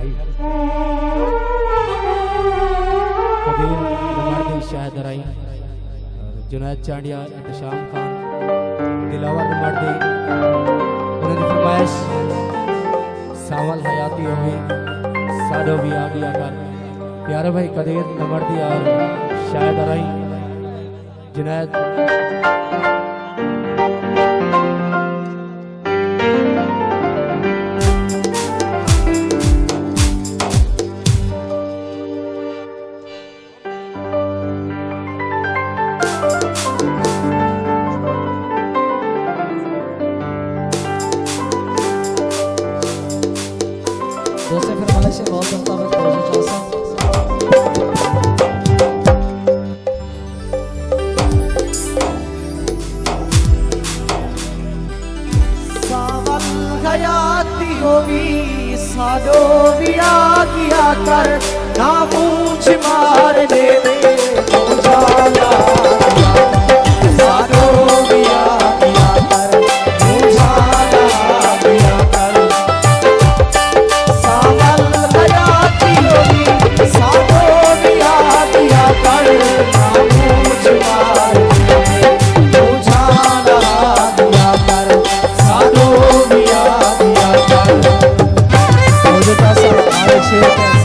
भाई कबीर नमर्दी शाहिद राई जुनैद चांडिया इंतशाम खान दिलावर नमर्दी उन्होंने फरमाइश सावल हयाती होगी साडो भी आ गया कर प्यारे भाई कबीर नमर्दी और शाहिद राई जुनैद दोस्तों फरमाइश बहुत मुताबिक तवज्जो सावल हयाती होगी साडो भी आ गया कर ना पूछ मार दे जाला साडो भी आ गया कर जाला गया कर सावल हयाती होगी साडो भी आ गया कर ना पूछ मार दे जाला गया कर साडो भी आ गया कर मुझे तो सब आए शेर के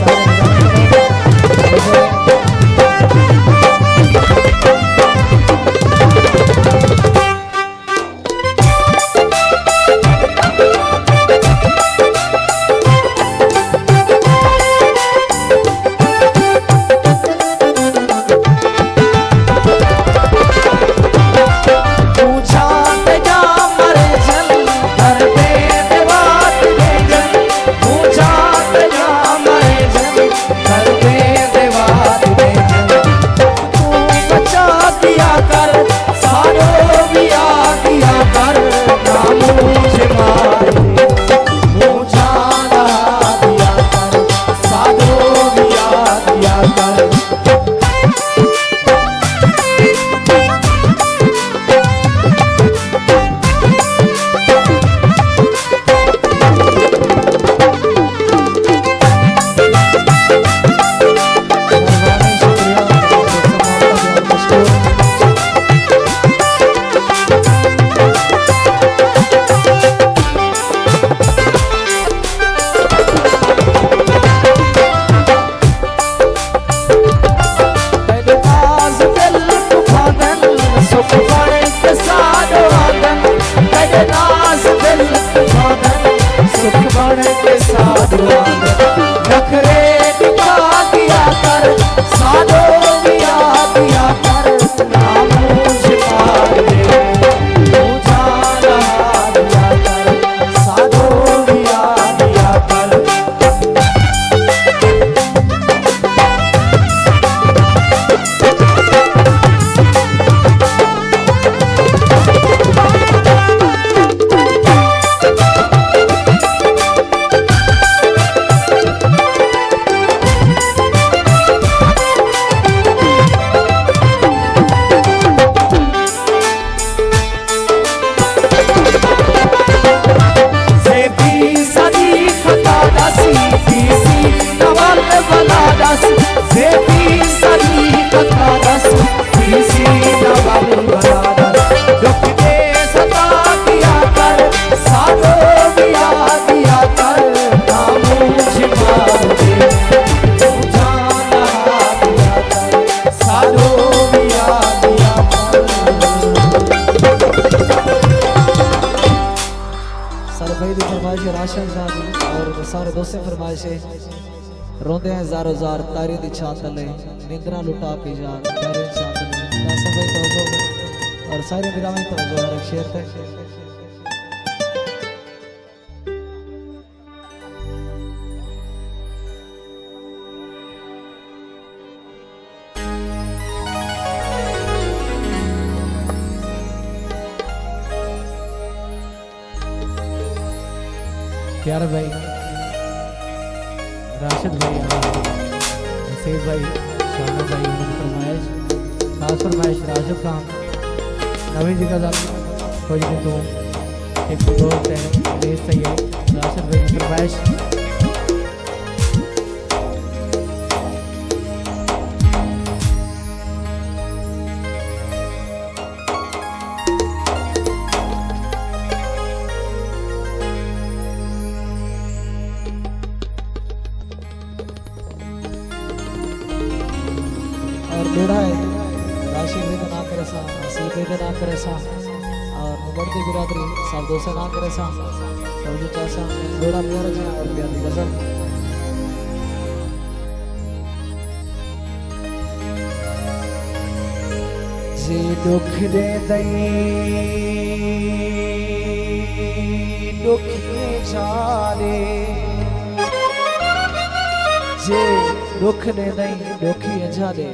सारे राशन और सारे दोस्त फरमाइश रोंदे हैं ज़ारो ज़ार तारी दी छात ले निंद्रा लुटा पी जान तारी छात ले ना सब तवज्जो और सारे बिरा में तवज्जो हर एक शेर पे प्यारे भाई राशिद भाई हसीब भाई शाना भाई उन्होंने फरमाइश खास फरमाइश राशिद खान नवीन जी का खोज के तो एक दोस्त है सही है राशिद भाई की फरमाइश करे सा और बढ़ती बिरादरी सब दोस्त काम करे सा तवज्जो चासा थोड़ा प्यार है और प्यार की गजल जे दुख दे दई दुखिए जारे जे दुख दे दई दुखिए जारे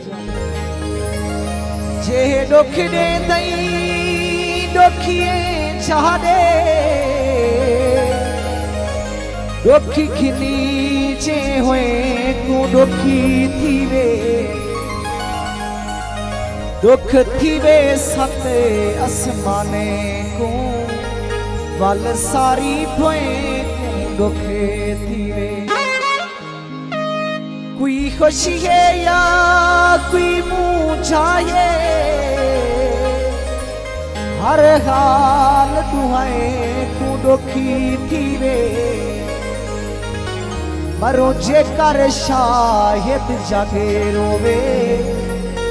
जे दुख दे दई दुखिए जारे दुख खिनी जे हुए तू दुखी थीवे दुख थीवे सत आसमाने को वल सारी पोए दुख थीवे कोई खुशी है या कोई मुँह चाहे हर हाल दुआए को दुखी थीवे मरो जे कर शायद जागे रोवे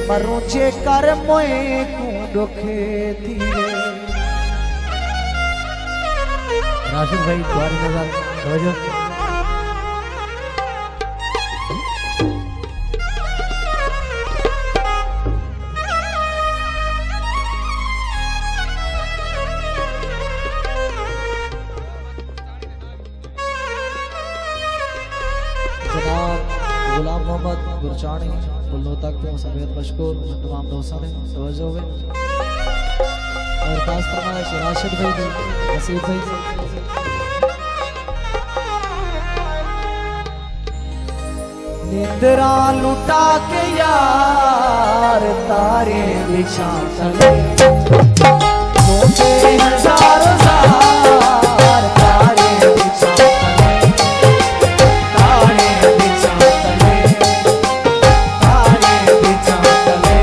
मरो जे कर मोए को दुखे थीवे राशिद भाई द्वारी नजर तवज्जो जनाब गुलाम मोहम्मद गुरचानी बुल्लो तक तो सफेद मशकूर तमाम दोस्तों ने तवज्जो हुए और खास फरमाइश राशिद भाई ने हसीब भाई निद्रा लुटा के यार तारे बिछा चले होते हजार हजार तारे बिछा चले तारे बिछा चले तारे बिछा चले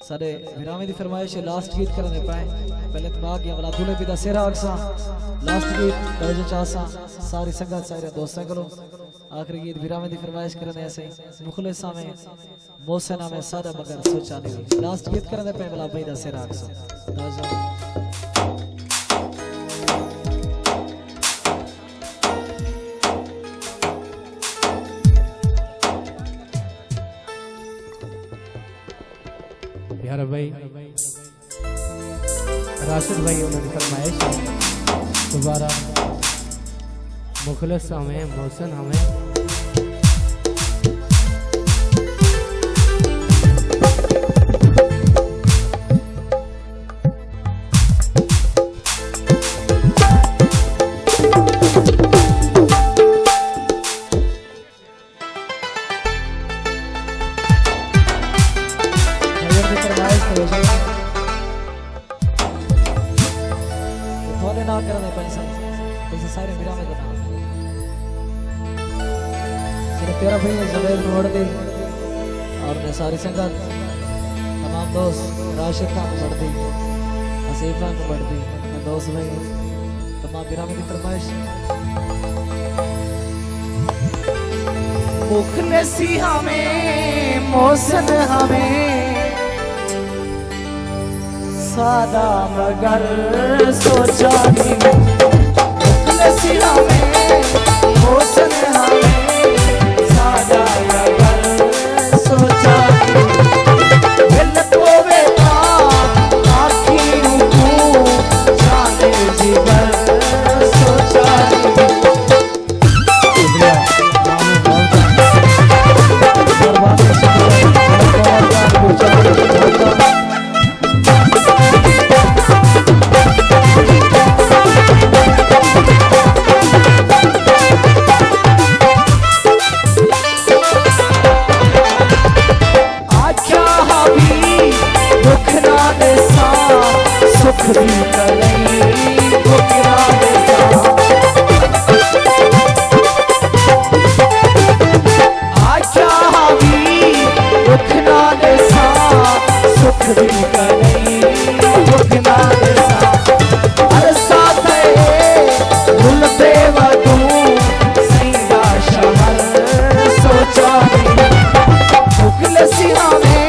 सारे विरामे दी फरमाइश है लास्ट गीत करने पाए पहले तो बाग या वाला दूल्हे पिता सेरा अक्सा लास्ट गीत दर्ज चासा सारी संगत सारे दोस्तों करो आखिरी गीत विरामे दी फरमाइश करने ऐसे मुखलिसा में मोहसिना में सादा मगर सोचा नहीं लास्ट गीत करने पे वाला भाई दा सेरा अक्सा प्यारा भाई राशिद भाई उन्होंने फरमाइश दोबारा मुखलिस हमें मोहसिन हमें ना करने पैसा पैसा सारे विरामे देना सिर्फ तेरा भाई जबेर मोड़ दी और ने सारी संगत तमाम दोस्त राशिद खान को बढ़ दी हसीफ खान को बढ़ दी दोस्त भाई तमाम विरामे की फरमाइश मुखलिसी हमें मोहसिन हमें सादा मगर सोचा नहीं मुखलिसी हमें मोहसिन हमें सादा मगर सोचा नहीं दिल को बेटा आखिर को जाने जीवन सोचा मुखलिसी हमें